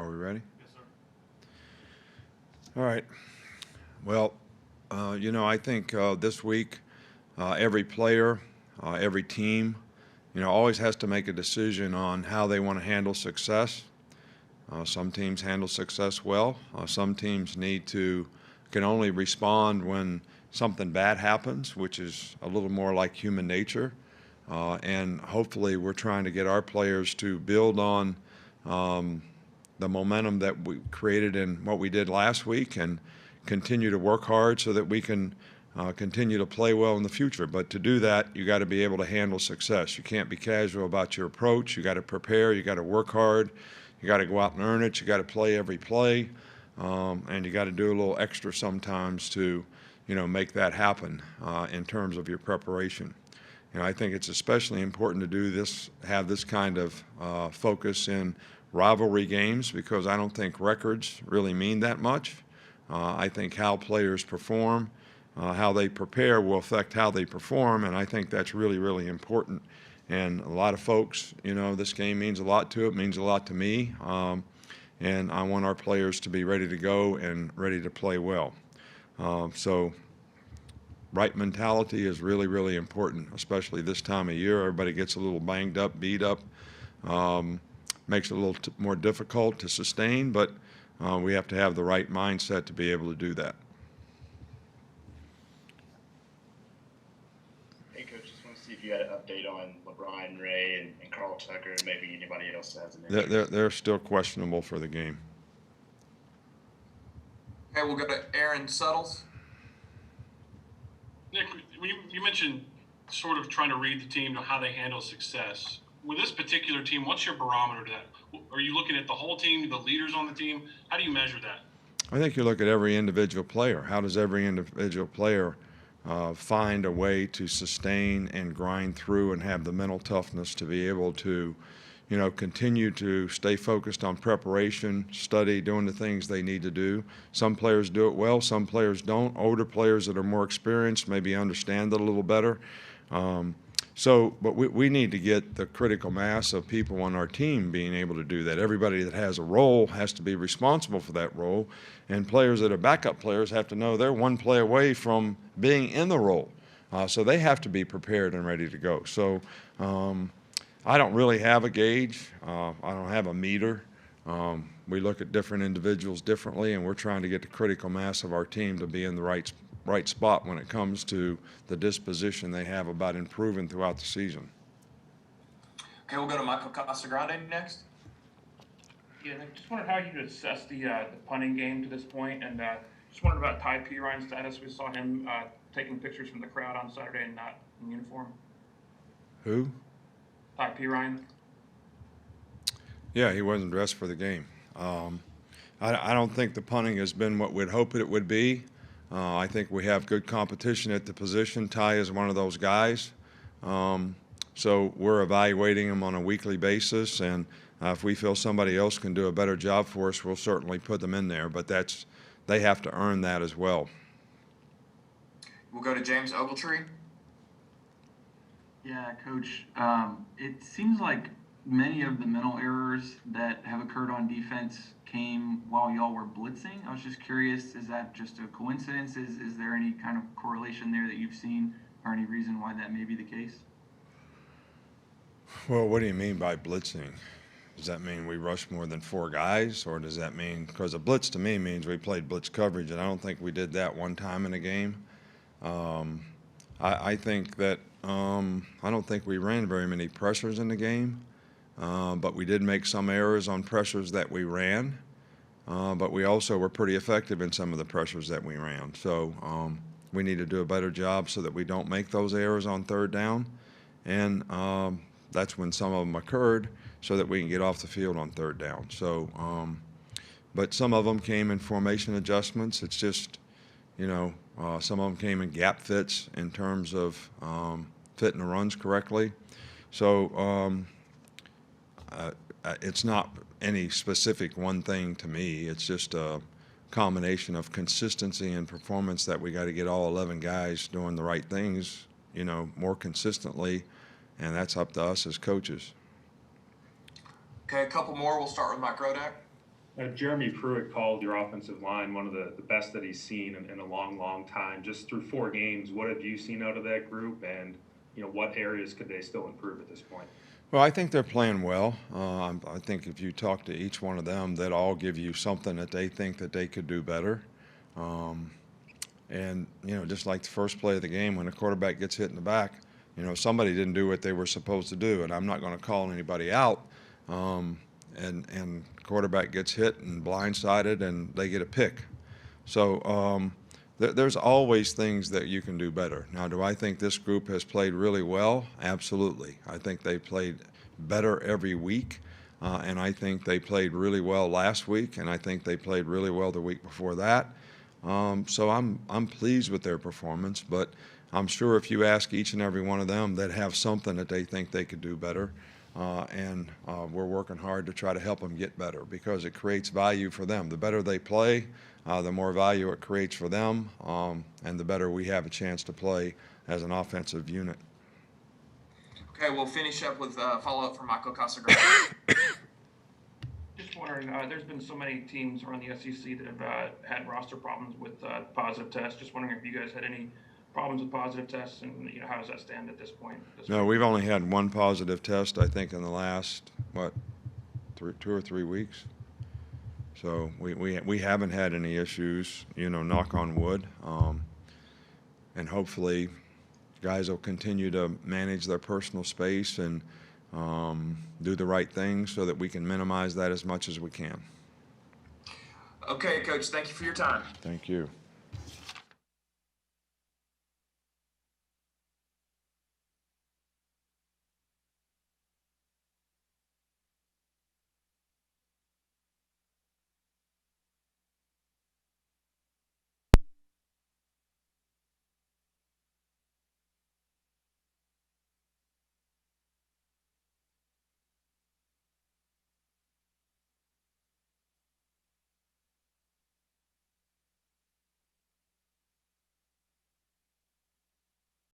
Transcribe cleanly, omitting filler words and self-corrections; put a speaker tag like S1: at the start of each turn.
S1: Are we ready?
S2: Yes, sir.
S1: All right. Well, I think this week every player, every team, always has to make a decision on how they want to handle success. Some teams handle success well. Some teams can only respond when something bad happens, which is a little more like human nature. And hopefully we're trying to get our players to build on the momentum that we created in what we did last week and continue to work hard so that we can continue to play well in the future. But to do that, you got to be able to handle success. You can't be casual about your approach. You got to prepare. You got to work hard. You got to go out and earn it. You got to play every play, and you got to do a little extra sometimes to, make that happen in terms of your preparation. I think it's especially important to do this, have this kind of focus in rivalry games, because I don't think records really mean that much. I think how players perform, how they prepare will affect how they perform, and I think that's really, really important. And a lot of folks, this game means a lot to it, means a lot to me, and I want our players to be ready to go and ready to play well. So right mentality is really, really important, especially this time of year. Everybody gets a little banged up, beat up, makes it a little more difficult to sustain, but we have to have the right mindset to be able to do that.
S3: Hey, Coach, just want to see if you had an update on LeBron, Ray, and Carl Tucker, and maybe anybody else has an injury.
S1: They're still questionable for the game.
S4: Okay, we'll go to Aaron Suttles.
S2: Nick, when you mentioned sort of trying to read the team to how they handle success. With this particular team, what's your barometer to that? Are you looking at the whole team, the leaders on the team? How do you measure that?
S1: I think you look at every individual player. How does every individual player find a way to sustain and grind through and have the mental toughness to be able to, continue to stay focused on preparation, study, doing the things they need to do. Some players do it well, some players don't. Older players that are more experienced maybe understand it a little better. But we need to get the critical mass of people on our team being able to do that. Everybody that has a role has to be responsible for that role, and players that are backup players have to know they're one play away from being in the role. So they have to be prepared and ready to go. So I don't really have a gauge. I don't have a meter. We look at different individuals differently, and we're trying to get the critical mass of our team to be in the right spot when it comes to the disposition they have about improving throughout the season.
S4: Okay, we'll go to Michael Casagrande next.
S5: Yeah, I just wondered how you assess the punting game to this point, and just wondered about Ty Perine's status. We saw him taking pictures from the crowd on Saturday and not in uniform.
S1: Who?
S5: Ty Perine.
S1: Yeah, he wasn't dressed for the game. I don't think the punting has been what we'd hoped it would be. I think we have good competition at the position. Ty is one of those guys. So we're evaluating him on a weekly basis, and if we feel somebody else can do a better job for us, we'll certainly put them in there. But they have to earn that as well.
S4: We'll go to James Ogletree.
S6: Yeah, Coach. It seems like many of the mental errors that have occurred on defense came while y'all were blitzing. I was just curious, is that just a coincidence? Is there any kind of correlation there that you've seen, or any reason why that may be the case?
S1: Well, what do you mean by blitzing? Does that mean we rushed more than 4 guys, or does that mean, because a blitz to me means we played blitz coverage, and I don't think we did that one time in a game. I think that I don't think we ran very many pressures in the game, but we did make some errors on pressures that we ran, but we also were pretty effective in some of the pressures that we ran. So we need to do a better job so that we don't make those errors on third down, and that's when some of them occurred, so that we can get off the field on third down. So, but some of them came in formation adjustments. It's just, some of them came in gap fits in terms of fitting the runs correctly. So it's not any specific one thing to me. It's just a combination of consistency and performance that we got to get all 11 guys doing the right things, more consistently, and that's up to us as coaches.
S4: Okay, a couple more. We'll start with Mike Rodak.
S7: Jeremy Pruitt called your offensive line one of the best that he's seen in a long, long time. Just through 4 games, what have you seen out of that group, and what areas could they still improve at this point?
S1: Well, I think they're playing well. I think if you talk to each one of them, they'll all give you something that they think that they could do better. And just like the first play of the game, when the quarterback gets hit in the back, somebody didn't do what they were supposed to do, and I'm not going to call anybody out. And quarterback gets hit and blindsided, and they get a pick. So there's always things that you can do better. Now, do I think this group has played really well? Absolutely. I think they played better every week, and I think they played really well last week, and I think they played really well the week before that. So I'm pleased with their performance, but I'm sure if you ask each and every one of them, they'd have something that they think they could do better. And we're working hard to try to help them get better because it creates value for them. The better they play, the more value it creates for them, and the better we have a chance to play as an offensive unit.
S4: Okay, we'll finish up with a follow-up from Michael Casagrande.
S5: Just wondering, there's been so many teams around the SEC that have had roster problems with positive tests. Just wondering if you guys had any problems with positive tests, and how does that stand at this point?
S1: No, we've only had one positive test, I think, in the last 2 or 3 weeks. So we haven't had any issues, knock on wood, and hopefully guys will continue to manage their personal space and do the right things so that we can minimize that as much as we can.
S4: Okay, Coach, thank you for your time.
S1: Thank you.